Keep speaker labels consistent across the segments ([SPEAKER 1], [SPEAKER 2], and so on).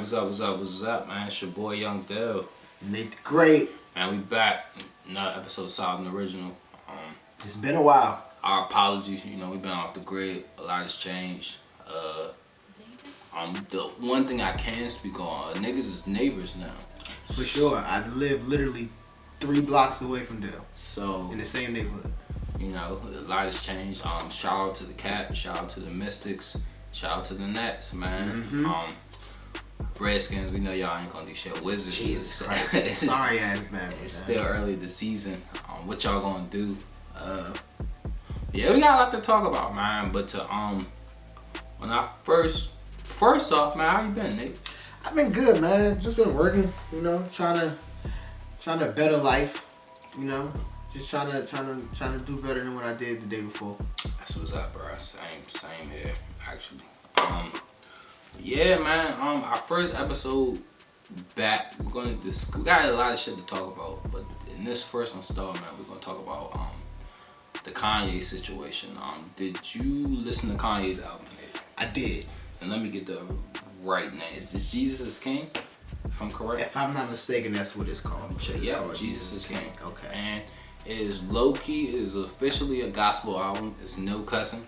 [SPEAKER 1] What's up, man? It's your boy Young Dell.
[SPEAKER 2] Nate the Great.
[SPEAKER 1] Man, we back. Another episode of Solid and Original.
[SPEAKER 2] It's been a while.
[SPEAKER 1] Our apologies, we've been off the grid. A lot has changed. The one thing I can speak on, niggas is neighbors now.
[SPEAKER 2] For sure. I live literally 3 blocks away from them.
[SPEAKER 1] So
[SPEAKER 2] in the same neighborhood.
[SPEAKER 1] A lot has changed. Shout out to the Cat, shout out to the Mystics, shout out to the Nets, man. Redskins, we know y'all ain't gonna do shit. Wizards,
[SPEAKER 2] Jesus Christ. Sorry ass man.
[SPEAKER 1] It's still early this season. What y'all gonna do? Yeah, we got a lot to talk about, man. But to when I first off, man, how you been, Nate?
[SPEAKER 2] I've been good, man. Just been working, trying to better life, just trying to do better than what I did the day before.
[SPEAKER 1] That's what's up, bro. Same here, actually. Yeah, man. Our first episode back, we got a lot of shit to talk about, but in this first installment, we're gonna talk about the Kanye situation. Did you listen to Kanye's album?
[SPEAKER 2] I did.
[SPEAKER 1] And let me get the right name. Is this Jesus is King? If I'm correct.
[SPEAKER 2] If I'm not mistaken, that's what it's called.
[SPEAKER 1] Yeah, Jesus is King.
[SPEAKER 2] Okay.
[SPEAKER 1] And it is low key. It is officially a gospel album. It's no cussing.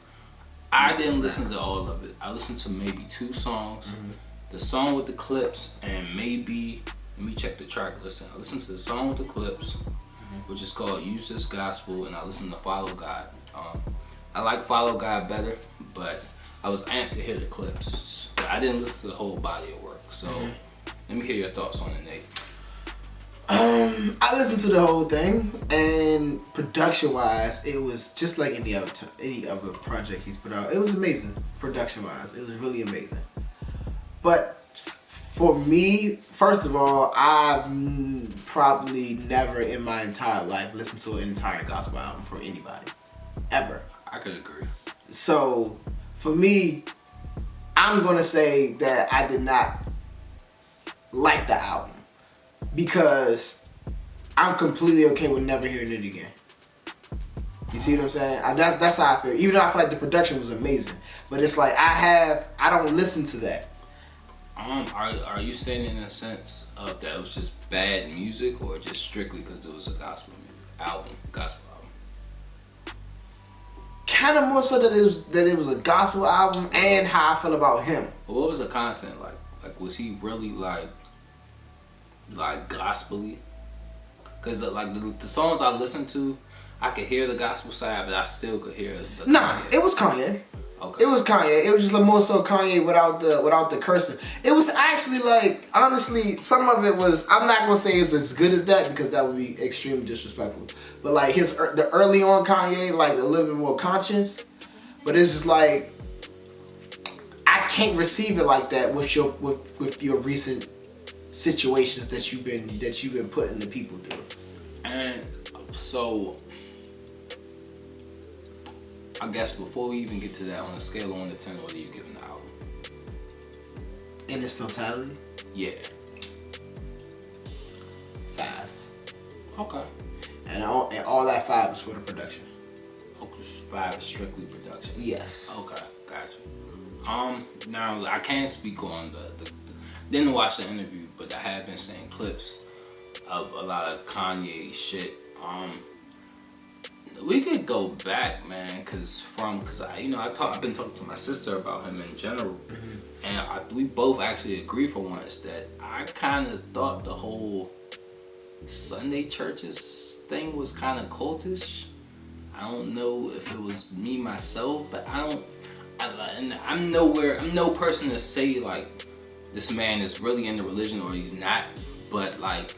[SPEAKER 1] I didn't listen to all of it. I listened to maybe 2 songs. The song with the clips and maybe, let me check the track list. I listened to the song with the clips, which is called Use This Gospel, and I listened to Follow God. I like Follow God better, but I was amped to hear the clips. But I didn't listen to the whole body of work. So let me hear your thoughts on it, Nate.
[SPEAKER 2] I listened to the whole thing, and production-wise, it was just like any other project he's put out. It was amazing, production-wise. It was really amazing. But for me, first of all, I've probably never in my entire life listened to an entire gospel album for anybody, ever.
[SPEAKER 1] I could agree.
[SPEAKER 2] So for me, I'm gonna say that I did not like the album. Because I'm completely okay with never hearing it again. You see what I'm saying? That's how I feel. Even though I feel like the production was amazing, but it's like I don't listen to that.
[SPEAKER 1] Are you saying in a sense of that it was just bad music, or just strictly because it was a gospel album?
[SPEAKER 2] Kind of more so that it was a gospel album, and how I feel about him.
[SPEAKER 1] But what was the content like? Like, was he really like gospel-y? Because the songs I listened to, I could hear the gospel side, but I still could hear the Kanye.
[SPEAKER 2] It was Kanye.
[SPEAKER 1] Okay.
[SPEAKER 2] It was Kanye. It was just more so Kanye without the cursing. It was actually like, honestly, some of it was, I'm not gonna say it's as good as that because that would be extremely disrespectful. But like the early on Kanye, like a little bit more conscious. But it's just like, I can't receive it like that with your recent situations that you've been putting the people through.
[SPEAKER 1] And so I guess before we even get to that, on a scale of 1 to 10, what are you giving the album?
[SPEAKER 2] In its totality?
[SPEAKER 1] Yeah.
[SPEAKER 2] 5.
[SPEAKER 1] Okay.
[SPEAKER 2] And all that 5 is for the production.
[SPEAKER 1] Okay, 5 is strictly production.
[SPEAKER 2] Yes.
[SPEAKER 1] Okay, gotcha. Now I can't speak on the didn't watch the interview, but I have been seeing clips of a lot of Kanye shit. We could go back, man, cause I've been talking to my sister about him in general, and we both actually agree for once that I kind of thought the whole Sunday churches thing was kind of cultish. I don't know if it was me myself, but I'm no person to say like this man is really into religion or he's not, but like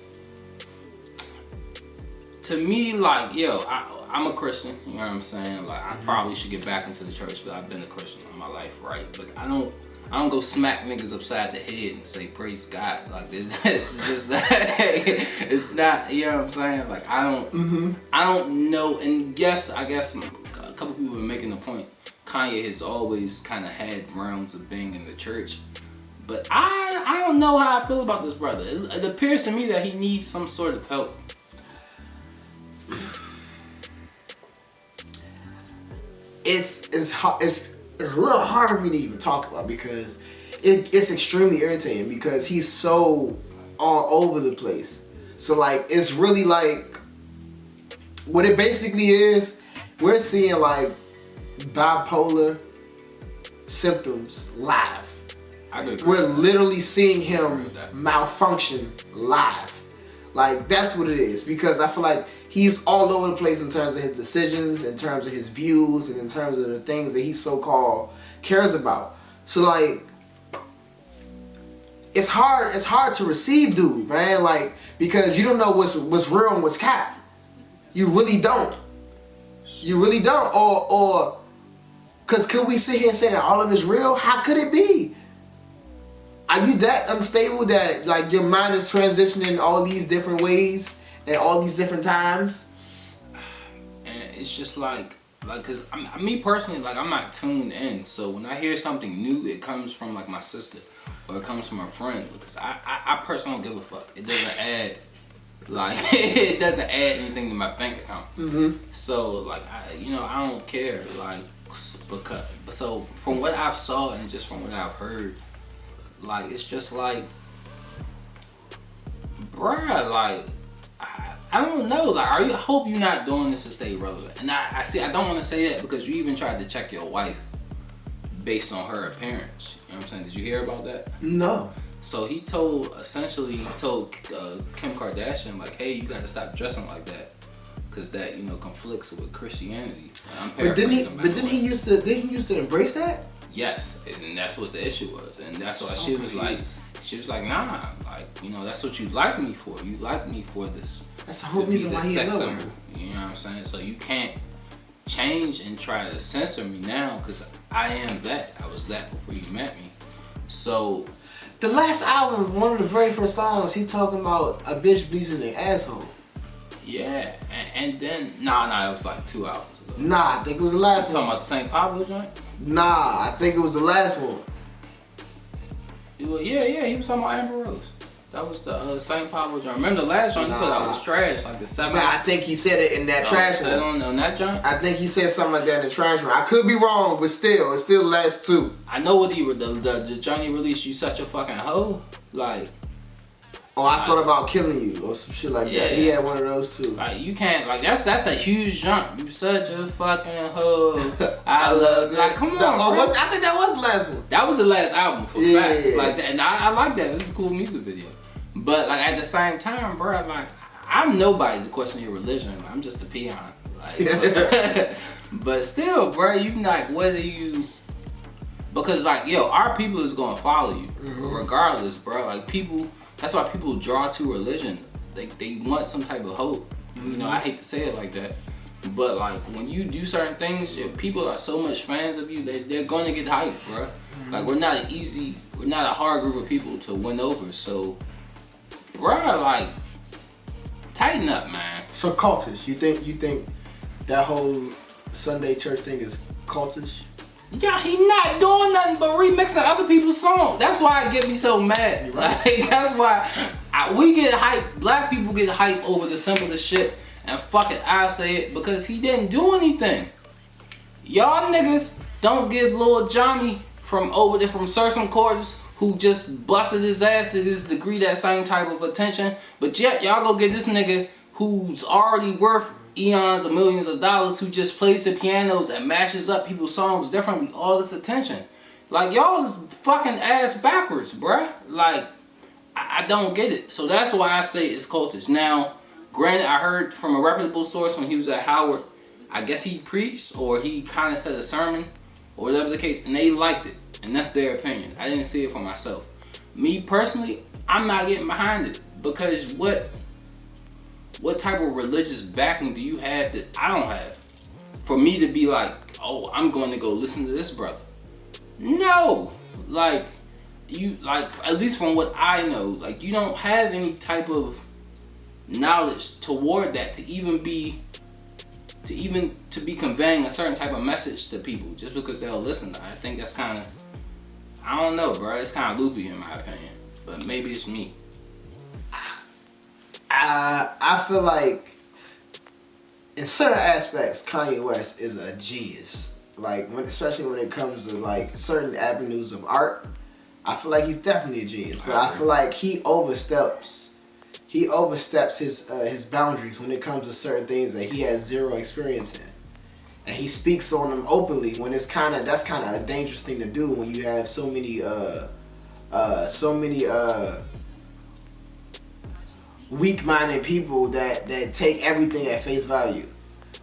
[SPEAKER 1] to me, like, yo, I'm a Christian, you know what I'm saying? Like, I probably should get back into the church, but I've been a Christian all my life, right? But I don't go smack niggas upside the head and say praise God. Like, it's just it's not, you know what I'm saying? Like, I don't know. And yes, I guess a couple people were making the point. Kanye has always kind of had realms of being in the church. But I don't know how I feel about this brother. It appears to me that he needs some sort of help.
[SPEAKER 2] It's real hard for me to even talk about because it's extremely irritating because he's so all over the place. So like it's really like what it basically is. We're seeing like bipolar symptoms live. We're literally seeing him malfunction live. Like that's what it is, because I feel like he's all over the place in terms of his decisions, in terms of his views, and in terms of the things that he so-called cares about. So like it's hard to receive dude, man, like because you don't know what's real and what's cap. You really don't. Or cause could we sit here and say that all of it's real? How could it be? Are you that unstable that like your mind is transitioning all these different ways and all these different times?
[SPEAKER 1] And it's just like cause me personally, like I'm not tuned in. So when I hear something new, it comes from like my sister or it comes from a friend, because I personally don't give a fuck. It doesn't add it doesn't add anything to my bank account. Mm-hmm. So like I don't care, like, because so from what I've saw and just from what I've heard, like it's just like, bruh, like I don't know, like I hope you're not doing this to stay relevant. And I don't want to say that because you even tried to check your wife based on her appearance. You know what I'm saying? Did you hear about that?
[SPEAKER 2] No.
[SPEAKER 1] So he told Kim Kardashian, like, hey, you gotta stop dressing like that, cause that conflicts with Christianity.
[SPEAKER 2] But didn't he used to embrace that?
[SPEAKER 1] Yes, and that's what the issue was, and that's why she was like, nah, like that's what you like me for. You like me for this.
[SPEAKER 2] That's the whole reason why he
[SPEAKER 1] sex symbol. You know what I'm saying? So you can't change and try to censor me now, cause I am that. I was that before you met me. So.
[SPEAKER 2] The last album, one of the very first songs, he talking about a bitch bleaching their asshole.
[SPEAKER 1] Yeah, and then nah, it was like 2 albums ago.
[SPEAKER 2] Nah, I think it was the last one.
[SPEAKER 1] Talking about the St. Pablo joint?
[SPEAKER 2] Nah, I think it was the last one.
[SPEAKER 1] Yeah, he was talking about Amber Rose. That was the St. Pablo joint. Remember the last joint he put out was trash, like the 7.
[SPEAKER 2] Nah, I think he said it in that trash one.
[SPEAKER 1] On that joint?
[SPEAKER 2] I think he said something like that in the trash one. I could be wrong, but still, it's still the last 2.
[SPEAKER 1] I know what the joint he released, You Such a Fucking Hoe. Like.
[SPEAKER 2] Oh, I thought about killing you or some shit like that. He had one of those too.
[SPEAKER 1] Like you can't, like that's a huge jump. You such a fucking hoe. I love. Like come on.
[SPEAKER 2] I think that was the last one.
[SPEAKER 1] That was the last album for facts. Like that, and I like that. It's a cool music video. But like at the same time, bro, like I'm nobody to question your religion. I'm just a peon. Like, but still, bro, you like whether you. Because like our people is gonna follow you regardless, bro. Like people. That's why people draw to religion. They want some type of hope. I hate to say it like that, but like when you do certain things, people are so much fans of you. They're gonna get hyped, bro. Like we're not a hard group of people to win over. So, bro, like tighten up, man.
[SPEAKER 2] So cultish. You think that whole Sunday church thing is cultish?
[SPEAKER 1] Yeah, he not doing nothing but remixing other people's songs. That's why it get me so mad. Right. Like, that's why we get hyped. Black people get hyped over the simplest shit. And fuck it, I say it because he didn't do anything. Y'all niggas don't give Lil Johnny from Sursum Quarters, who just busted his ass to this degree, that same type of attention. But yet y'all go get this nigga who's already worth eons of millions of dollars, who just plays the pianos and mashes up people's songs differently, all this attention. Like y'all is fucking ass backwards, bruh. Like I don't get it. So that's why I say it's cultish. Now, granted, I heard from a reputable source when he was at Howard, I guess he preached or he kind of said a sermon or whatever the case, and they liked it, and that's their opinion. I didn't see it for myself. Me personally, I'm not getting behind it because what type of religious backing do you have that I don't have for me to be like, oh, I'm going to go listen to this brother? No, like you, like at least from what I know, like you don't have any type of knowledge toward that to be conveying a certain type of message to people just because they'll listen. I think that's kind of, I don't know, bro. It's kind of loopy in my opinion, but maybe it's me.
[SPEAKER 2] I feel like in certain aspects, Kanye West is a genius. Like especially when it comes to like certain avenues of art, I feel like he's definitely a genius, but I feel like he oversteps his boundaries when it comes to certain things that he has zero experience in, and he speaks on them openly when that's kind of a dangerous thing to do when you have so many weak-minded people that take everything at face value,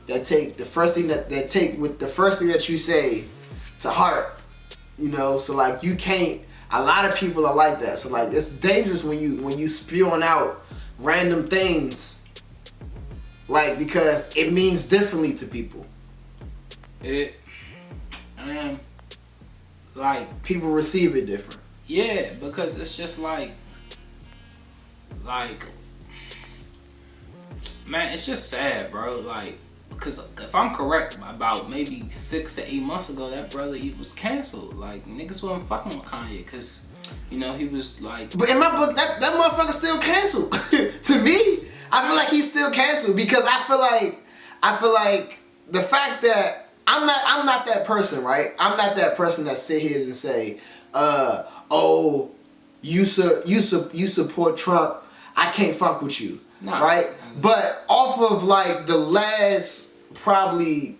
[SPEAKER 2] that take the first thing that you say to heart, you know. So like you can't. A lot of people are like that. So like it's dangerous when you spewing out random things, like, because it means differently to people.
[SPEAKER 1] Like
[SPEAKER 2] people receive it different.
[SPEAKER 1] Yeah, because it's just like man, it's just sad, bro. Like, because if I'm correct, about maybe 6 to 8 months ago, that brother, he was canceled. Like, niggas wasn't fucking with Kanye because, you know, he was like.
[SPEAKER 2] But in my book, that motherfucker still canceled. To me, I feel like he's still canceled because I feel like the fact that I'm not that person, right? I'm not that person that sit here and say, oh, you support Trump, I can't fuck with you. Nah, right? But off of like the last probably,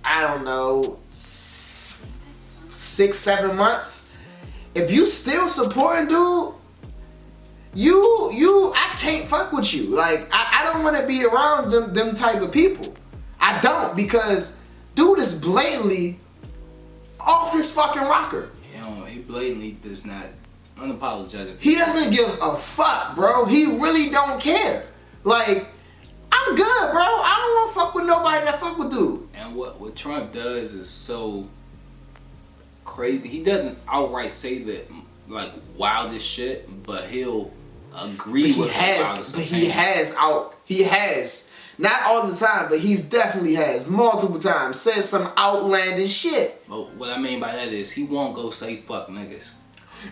[SPEAKER 2] I don't know, 6-7 months, if you still supporting dude, I can't fuck with you. Like I don't want to be around them type of people. I don't, because dude is blatantly off his fucking rocker.
[SPEAKER 1] He blatantly does not, unapologetic.
[SPEAKER 2] He doesn't give a fuck, bro. He really don't care. Like, I'm good, bro. I don't want to fuck with nobody that fuck with dude.
[SPEAKER 1] And what Trump does is so crazy. He doesn't outright say that, like, wildest shit, but he'll agree with the wildest opinion. He has, not all the time, but he's definitely has, multiple times, said some outlandish shit. But what I mean by that is, he won't go say fuck niggas.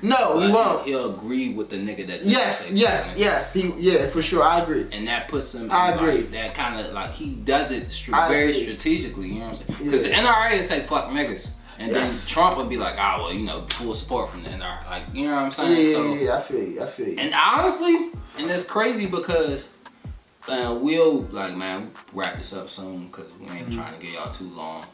[SPEAKER 2] No, he won't.
[SPEAKER 1] He'll agree with the nigga that.
[SPEAKER 2] Yes. Yeah, for sure. I agree.
[SPEAKER 1] And that puts him.
[SPEAKER 2] I agree.
[SPEAKER 1] Like, that kind of like he does it very strategically. You know what I'm saying? Because the NRA would say fuck niggas, and then Trump would be like, well, you know, full support from the NRA. Like, you know what I'm saying?
[SPEAKER 2] Yeah, I feel you.
[SPEAKER 1] And honestly, and it's crazy because we'll wrap this up soon because we ain't trying to get y'all too long.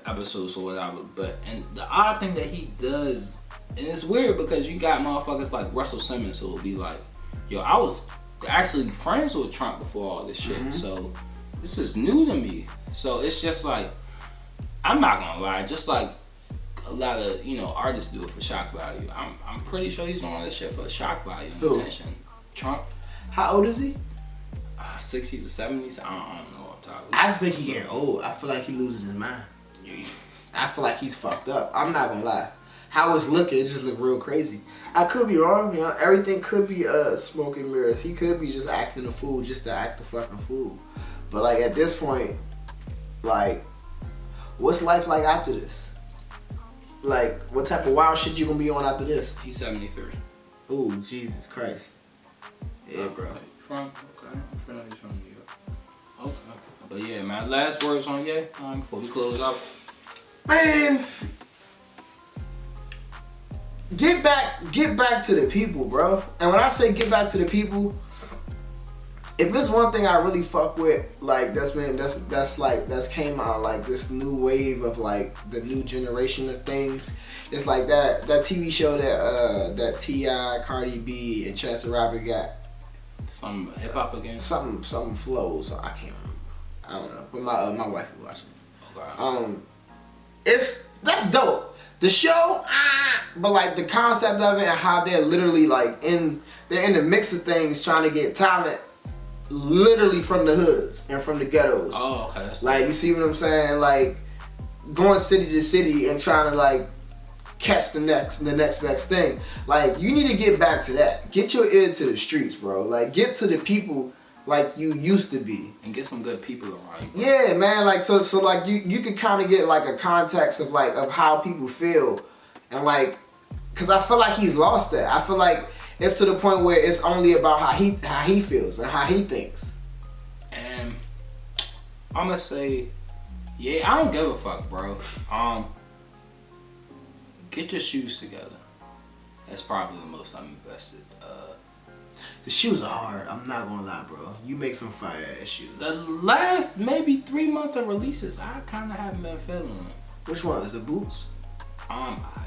[SPEAKER 1] Episodes or whatever. But and the odd thing that he does. And it's weird because you got motherfuckers like Russell Simmons who will be like, yo, I was actually friends with Trump before all this shit. So this is new to me. So it's just like, I'm not gonna lie, just like a lot of, you know, artists do it for shock value. I'm pretty sure he's doing all this shit for shock value and attention. Trump.
[SPEAKER 2] How old is he?
[SPEAKER 1] 60s or 70s? I don't know.
[SPEAKER 2] I just think he getting old. I feel like he loses his mind. I feel like he's fucked up. I'm not gonna lie. How it's looking, it just look real crazy. I could be wrong, you know. Everything could be smoke and mirrors. He could be just acting a fool just to act a fucking fool. But like at this point, like, what's life like after this? Like, what type of wild shit you gonna be on after this?
[SPEAKER 1] He's 73.
[SPEAKER 2] Ooh, Jesus Christ. Yeah, bro.
[SPEAKER 1] I'm from New York. Okay. But yeah, man, last words on before we close out.
[SPEAKER 2] Man, get back to the people, bro. And when I say get back to the people, if it's one thing I really fuck with, like that's came out like this new wave of like the new generation of things. It's like that TV show that T.I., Cardi B, and Chance the Rapper got.
[SPEAKER 1] Some hip hop again.
[SPEAKER 2] Something flows. I can't remember. I don't know. But my wife was watching. Okay. That's dope. The show, but like the concept of it and how they're literally like they're in the mix of things trying to get talent literally from the hoods and from the ghettos.
[SPEAKER 1] Oh, okay.
[SPEAKER 2] Like, you see what I'm saying? Like going city to city and trying to like catch the next best thing. Like, you need to get back to that. Get your ear to the streets, bro. Like, get to the people like you used to be.
[SPEAKER 1] And get some good people around you.
[SPEAKER 2] Yeah, man. Like, so like you could kind of get like a context of like of how people feel, and like, cause I feel like he's lost that. I feel like it's to the point where it's only about how he feels and how he thinks.
[SPEAKER 1] And I'm gonna say, yeah, I don't give a fuck, bro. Get your shoes together. That's probably the most I'm invested.
[SPEAKER 2] The shoes are hard. I'm not gonna lie, bro. You make some fire ass shoes.
[SPEAKER 1] The last maybe 3 months of releases, I kind of haven't been feeling them.
[SPEAKER 2] Which ones? The boots?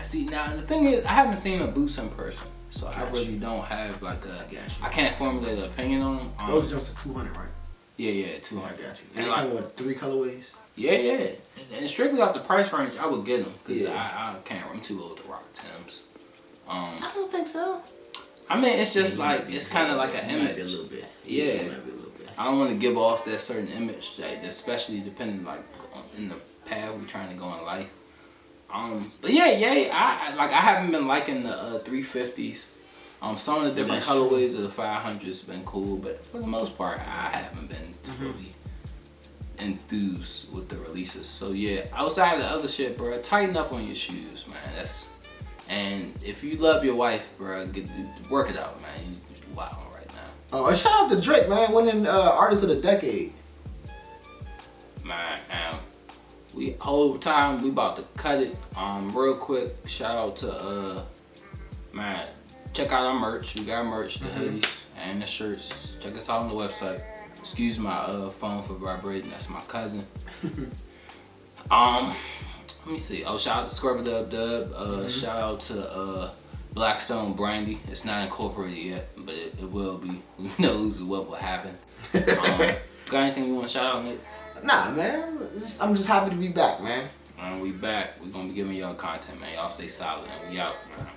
[SPEAKER 1] See now the thing is, I haven't seen the boots in person, so I
[SPEAKER 2] Gotcha.
[SPEAKER 1] really don't have like a.
[SPEAKER 2] Gotcha.
[SPEAKER 1] I can't formulate an opinion on them.
[SPEAKER 2] Those jumps is 200, right?
[SPEAKER 1] Yeah, 200.
[SPEAKER 2] I got you. And
[SPEAKER 1] And
[SPEAKER 2] they
[SPEAKER 1] like,
[SPEAKER 2] come with 3 colorways.
[SPEAKER 1] yeah, and strictly off the price range, I would get them because
[SPEAKER 2] Yeah.
[SPEAKER 1] I can't. I'm too old to rock Timbs.
[SPEAKER 2] I don't think so.
[SPEAKER 1] I mean, it's just
[SPEAKER 2] Yeah,
[SPEAKER 1] like it's kind of like an
[SPEAKER 2] Might be a
[SPEAKER 1] image.
[SPEAKER 2] little bit.
[SPEAKER 1] Yeah.
[SPEAKER 2] It might be a little bit.
[SPEAKER 1] I don't want to give off that certain image, like, especially depending like in the path we're trying to go in life. But yeah, I haven't been liking the 350s. Some of the different
[SPEAKER 2] That's
[SPEAKER 1] colorways of the 500s been cool, but for the most part, I haven't been really enthused with the releases. So yeah, outside of the other shit, bro, tighten up on your shoes, man. And if you love your wife, bro, work it out, man. You wild right now.
[SPEAKER 2] Oh, and shout out to Drake, man, winning Artist of the Decade.
[SPEAKER 1] Man, we whole time we about to cut it. Real quick, shout out to man, check out our merch. We got merch, the hoodies and the shirts. Check us out on the website. Excuse my phone for vibrating. That's my cousin. Let me see. Oh, shout out to Scrubber Dub. Shout out to Blackstone Brandy. It's not incorporated yet, but it will be. Who knows what will happen. Got anything you want to shout out, Nick?
[SPEAKER 2] Nah, man. I'm just happy to be back, man.
[SPEAKER 1] We back. We're gonna be giving y'all content, man. Y'all stay solid and we out, man.